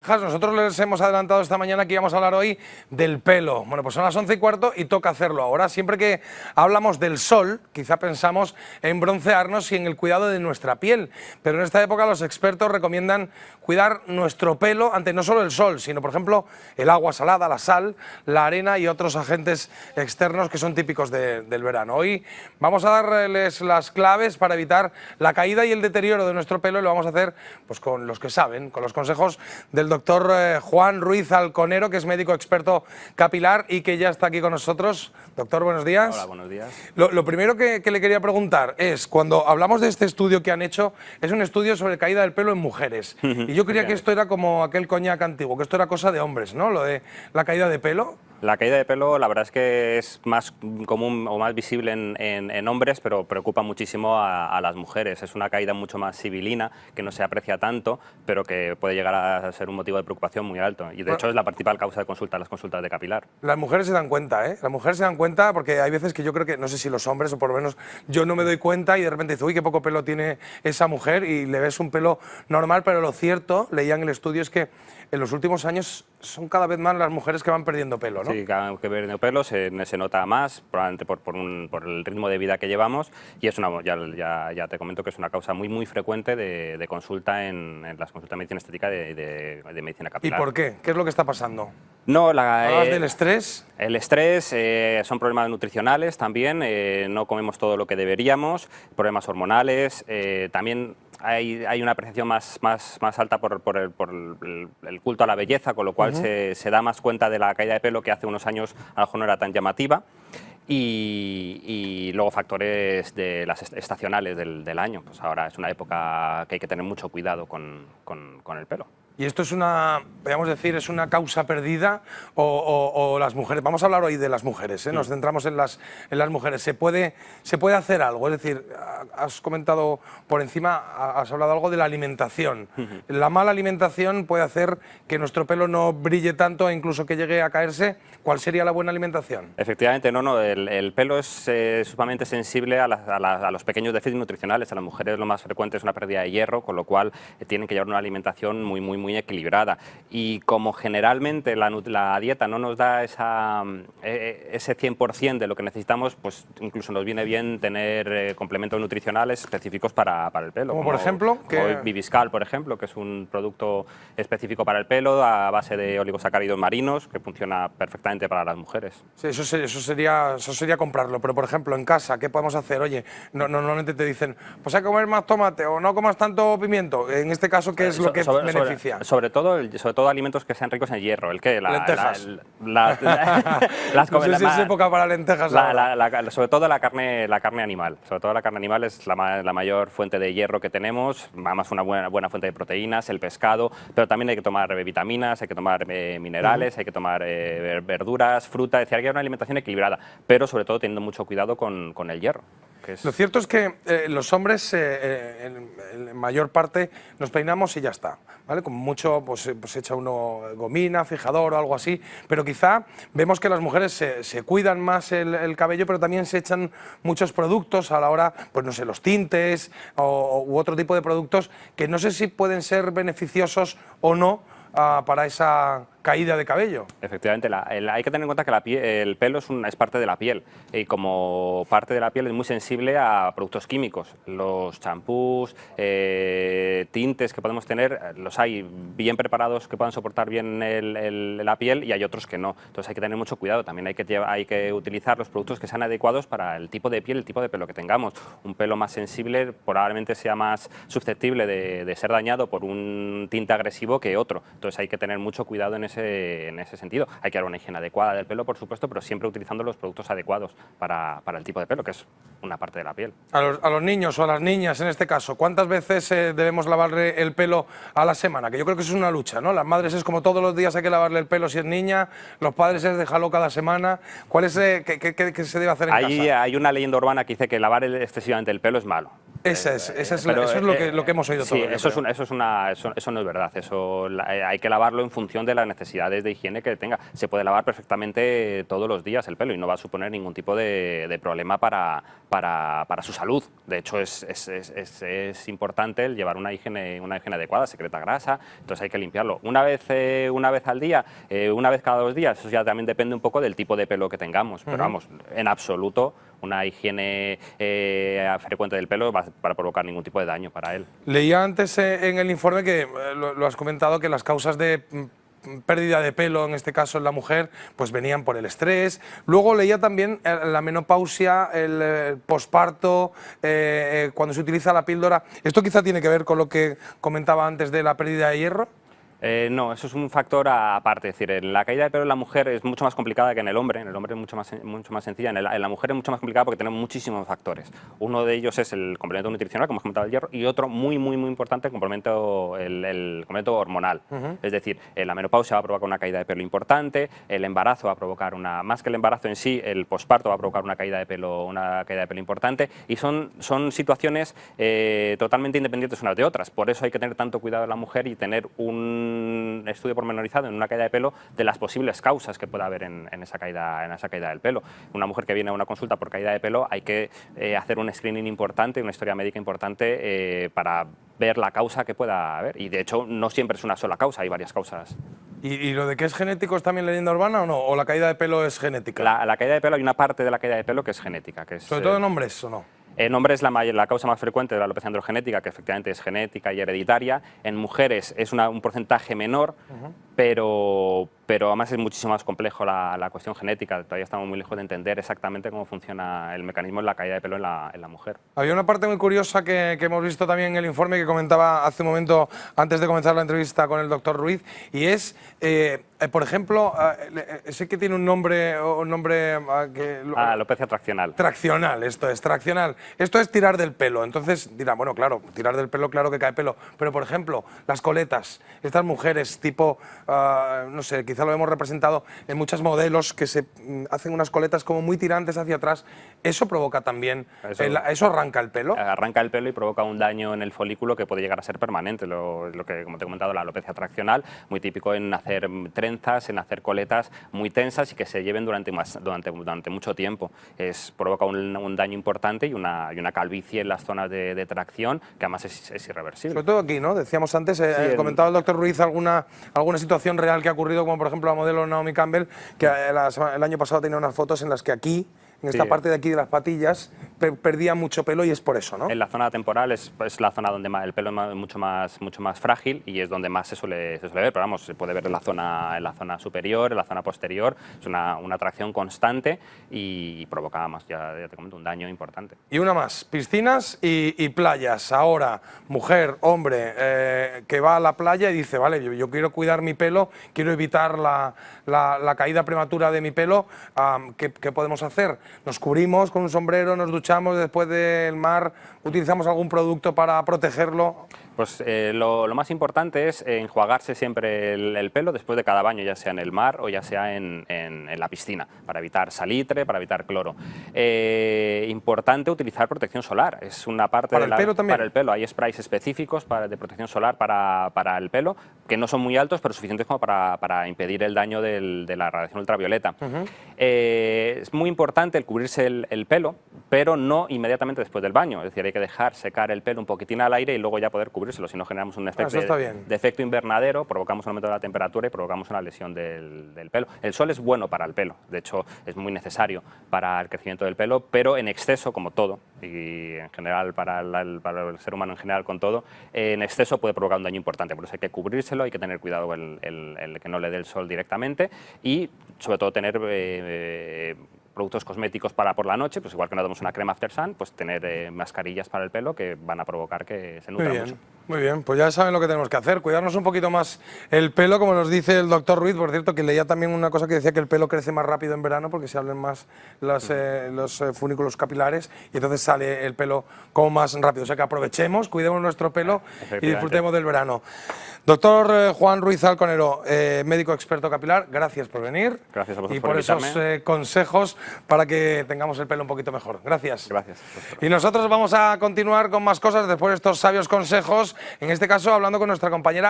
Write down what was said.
Nosotros les hemos adelantado esta mañana que íbamos a hablar hoy del pelo. Bueno, pues son las 11:15 y toca hacerlo ahora. Siempre que hablamos del sol, quizá pensamos en broncearnos y en el cuidado de nuestra piel. Pero en esta época los expertos recomiendan cuidar nuestro pelo ante no solo el sol, sino, por ejemplo, el agua salada, la sal, la arena y otros agentes externos que son típicos del verano. Hoy vamos a darles las claves para evitar la caída y el deterioro de nuestro pelo y lo vamos a hacer pues, con los que saben, con los consejos del doctor Juan Ruiz Alconero, que es médico experto capilar y que ya está aquí con nosotros. Doctor, buenos días. Hola, buenos días. Lo primero que le quería preguntar es, cuando hablamos de este estudio que han hecho, es un estudio sobre caída del pelo en mujeres. Y yo creía que esto era como aquel coñac antiguo, que esto era cosa de hombres, ¿no? Lo de la caída de pelo. La caída de pelo, la verdad es que es más común o más visible en hombres, pero preocupa muchísimo a las mujeres. Es una caída mucho más sibilina, que no se aprecia tanto, pero que puede llegar a ser un motivo de preocupación muy alto. Y de hecho es la principal causa de consulta, las consultas de capilar. Las mujeres se dan cuenta, ¿eh? Las mujeres se dan cuenta porque hay veces que yo creo que, no sé si los hombres o por lo menos yo no me doy cuenta y de repente dice, uy, qué poco pelo tiene esa mujer y le ves un pelo normal, pero lo cierto, leía en el estudio, es que en los últimos años son cada vez más las mujeres que van perdiendo pelo, ¿no? Sí, cada vez que perdiendo pelo se nota más, probablemente por el ritmo de vida que llevamos, y es ya te comento que es una causa muy frecuente de consulta en las consultas de medicina estética de medicina capilar. ¿Y por qué? ¿Qué es lo que está pasando? No, ¿Hablas del estrés? El estrés, son problemas nutricionales también, no comemos todo lo que deberíamos, problemas hormonales, también hay una apreciación más alta por el culto a la belleza, con lo cual se da más cuenta de la caída de pelo, que hace unos años a lo mejor no era tan llamativa. Y luego factores de las estacionales del año. Pues ahora es una época que hay que tener mucho cuidado con el pelo. ¿Y esto es una, podríamos decir, es una causa perdida o las mujeres? Vamos a hablar hoy de las mujeres, ¿eh? Nos centramos en las mujeres. ¿Se puede hacer algo? Es decir, has comentado por encima, has hablado algo de la alimentación. La mala alimentación puede hacer que nuestro pelo no brille tanto e incluso que llegue a caerse. ¿Cuál sería la buena alimentación? Efectivamente, el pelo es sumamente sensible a los pequeños déficits nutricionales. A las mujeres lo más frecuente es una pérdida de hierro, con lo cual tienen que llevar una alimentación muy equilibrada. Y como generalmente la dieta no nos da ese 100% de lo que necesitamos, pues incluso nos viene bien tener complementos nutricionales específicos para el pelo. ¿Como por ejemplo? Como Viviscal, por ejemplo, que es un producto específico para el pelo a base de oligosacáridos marinos, que funciona perfectamente para las mujeres. Sí, eso sería comprarlo, pero por ejemplo en casa, ¿qué podemos hacer? Oye, normalmente te dicen, pues hay que comer más tomate o no comas tanto pimiento. En este caso, ¿qué es lo que beneficia? Sobre todo alimentos que sean ricos en hierro. Lentejas. No sé si es época para lentejas. Sobre todo la carne animal. Sobre todo la carne animal es la mayor fuente de hierro que tenemos, además una buena fuente de proteínas, el pescado, pero también hay que tomar vitaminas, hay que tomar minerales, hay que tomar verduras, fruta, es decir, hay que hacer una alimentación equilibrada, pero sobre todo teniendo mucho cuidado con el hierro. Lo cierto es que los hombres, en mayor parte, nos peinamos y ya está, ¿vale? Con mucho, pues echa uno gomina, fijador o algo así, pero quizá vemos que las mujeres se cuidan más el cabello, pero también se echan muchos productos a la hora, pues no sé, los tintes u otro tipo de productos que no sé si pueden ser beneficiosos o no para esa caída de cabello. Efectivamente, hay que tener en cuenta que el pelo es parte de la piel y como parte de la piel es muy sensible a productos químicos. Los champús, tintes que podemos tener, los hay bien preparados que puedan soportar bien la piel y hay otros que no. Entonces hay que tener mucho cuidado. También hay que utilizar los productos que sean adecuados para el tipo de piel, el tipo de pelo que tengamos. Un pelo más sensible probablemente sea más susceptible de ser dañado por un tinte agresivo que otro. Entonces hay que tener mucho cuidado en ese sentido. Hay que dar una higiene adecuada del pelo, por supuesto, pero siempre utilizando los productos adecuados para el tipo de pelo, que es una parte de la piel. A los niños o a las niñas, en este caso, ¿cuántas veces debemos lavarle el pelo a la semana? Que yo creo que eso es una lucha, ¿no? Las madres es como todos los días hay que lavarle el pelo si es niña, los padres es déjalo cada semana. ¿Cuál es qué se debe hacer en casa? Hay una leyenda urbana que dice que lavar excesivamente el pelo es malo. Eso es lo que hemos oído sí, todo. eso no es verdad. Hay que lavarlo en función de las necesidades de higiene que tenga. Se puede lavar perfectamente todos los días el pelo y no va a suponer ningún tipo de problema para su salud. De hecho, es importante el llevar una higiene adecuada, secreta grasa, entonces hay que limpiarlo. Una vez al día, una vez cada 2 días, eso ya también depende un poco del tipo de pelo que tengamos, pero vamos, en absoluto una higiene frecuente del pelo va para provocar ningún tipo de daño para él. Leía antes en el informe que lo has comentado, que las causas de pérdida de pelo, en este caso en la mujer, pues venían por el estrés. Luego leía también la menopausia, el posparto, cuando se utiliza la píldora. ¿Esto quizá tiene que ver con lo que comentaba antes de la pérdida de hierro? No, eso es un factor aparte. Es decir, la caída de pelo en la mujer es mucho más complicada que en el hombre. En el hombre es mucho más sencilla. En la mujer es mucho más complicada porque tenemos muchísimos factores. Uno de ellos es el complemento nutricional, como hemos comentado, el hierro, y otro muy importante, el complemento hormonal. Es decir, la menopausia va a provocar una caída de pelo importante, el embarazo va a provocar más que el embarazo en sí, el posparto va a provocar una caída de pelo importante, y son situaciones totalmente independientes unas de otras. Por eso hay que tener tanto cuidado en la mujer y tener un estudio pormenorizado en una caída de pelo de las posibles causas que pueda haber en esa caída del pelo. Una mujer que viene a una consulta por caída de pelo, hay que hacer un screening importante, una historia médica importante para ver la causa que pueda haber. Y de hecho no siempre es una sola causa, hay varias causas. ¿Y lo de que es genético es también leyenda urbana o no? ¿O la caída de pelo es genética? La caída de pelo, hay una parte de la caída de pelo que es genética. ¿Sobre todo en hombres o no? En hombres la causa más frecuente de la alopecia androgenética, que efectivamente es genética y hereditaria. En mujeres es un porcentaje menor, pero además es muchísimo más complejo la cuestión genética. Todavía estamos muy lejos de entender exactamente cómo funciona el mecanismo de la caída de pelo en la mujer. Había una parte muy curiosa que hemos visto también en el informe que comentaba hace un momento antes de comenzar la entrevista con el doctor Ruiz, y es, por ejemplo, sé que tiene un nombre alopecia traccional. Traccional, esto es, traccional. Esto es tirar del pelo. Entonces dirán, bueno, claro, tirar del pelo, claro que cae pelo. Pero, por ejemplo, las coletas, estas mujeres tipo, no sé, quizá lo hemos representado en muchos modelos que se hacen unas coletas como muy tirantes hacia atrás. ¿Eso provoca también, eso arranca el pelo? Arranca el pelo y provoca un daño en el folículo que puede llegar a ser permanente. Lo que, como te he comentado, la alopecia traccional, muy típico en hacer trenzas, en hacer coletas muy tensas y que se lleven durante mucho tiempo. Provoca un daño importante y una calvicie en las zonas de tracción que además es irreversible. Sobre todo aquí, ¿no? Decíamos antes, comentaba el doctor Ruiz alguna situación real que ha ocurrido, como por ejemplo la modelo Naomi Campbell, que el año pasado tenía unas fotos en las que aquí, en esta parte de aquí de las patillas, perdía mucho pelo, y es por eso, ¿no? En la zona temporal es la zona donde el pelo es mucho más frágil y es donde más se suele ver, pero vamos, se puede ver en la zona superior, en la zona posterior. Es una tracción constante y provoca, más, ya te comento, un daño importante. Y una más, piscinas y playas. Ahora, mujer, hombre, que va a la playa y dice, vale, yo quiero cuidar mi pelo, quiero evitar la caída prematura de mi pelo, ¿qué podemos hacer? Nos cubrimos con un sombrero, nos duchamos después del mar, utilizamos algún producto para protegerlo. Pues lo más importante es enjuagarse siempre el pelo después de cada baño, ya sea en el mar o ya sea en la piscina, para evitar salitre, para evitar cloro. Importante utilizar protección solar, es una parte ¿Para el pelo también? Para el pelo, hay sprays específicos de protección solar para el pelo, que no son muy altos, pero suficientes como para impedir el daño de la radiación ultravioleta. Es muy importante el cubrirse el pelo, pero no inmediatamente después del baño, es decir, hay que dejar secar el pelo un poquitín al aire y luego ya poder cubrírselo, si no generamos un efecto de efecto invernadero, provocamos un aumento de la temperatura y provocamos una lesión del pelo. El sol es bueno para el pelo, de hecho es muy necesario para el crecimiento del pelo, pero en exceso, como todo, y en general para el ser humano en general con todo, en exceso puede provocar un daño importante, por eso hay que cubrírselo, hay que tener cuidado el que no le dé el sol directamente y sobre todo tener productos cosméticos por la noche, pues igual que nos damos una crema After Sun, pues tener mascarillas para el pelo que van a provocar que se nutra mucho. Muy bien, pues ya saben lo que tenemos que hacer, cuidarnos un poquito más el pelo, como nos dice el doctor Ruiz. Por cierto, que leía también una cosa que decía que el pelo crece más rápido en verano porque se abren más los funículos capilares y entonces sale el pelo como más rápido. O sea que aprovechemos, cuidemos nuestro pelo y disfrutemos del verano. Doctor Juan Ruiz Alconero, médico experto capilar, gracias por venir. Gracias a vosotros y por esos consejos para que tengamos el pelo un poquito mejor. Gracias. Gracias. Y nosotros vamos a continuar con más cosas después de estos sabios consejos, en este caso hablando con nuestra compañera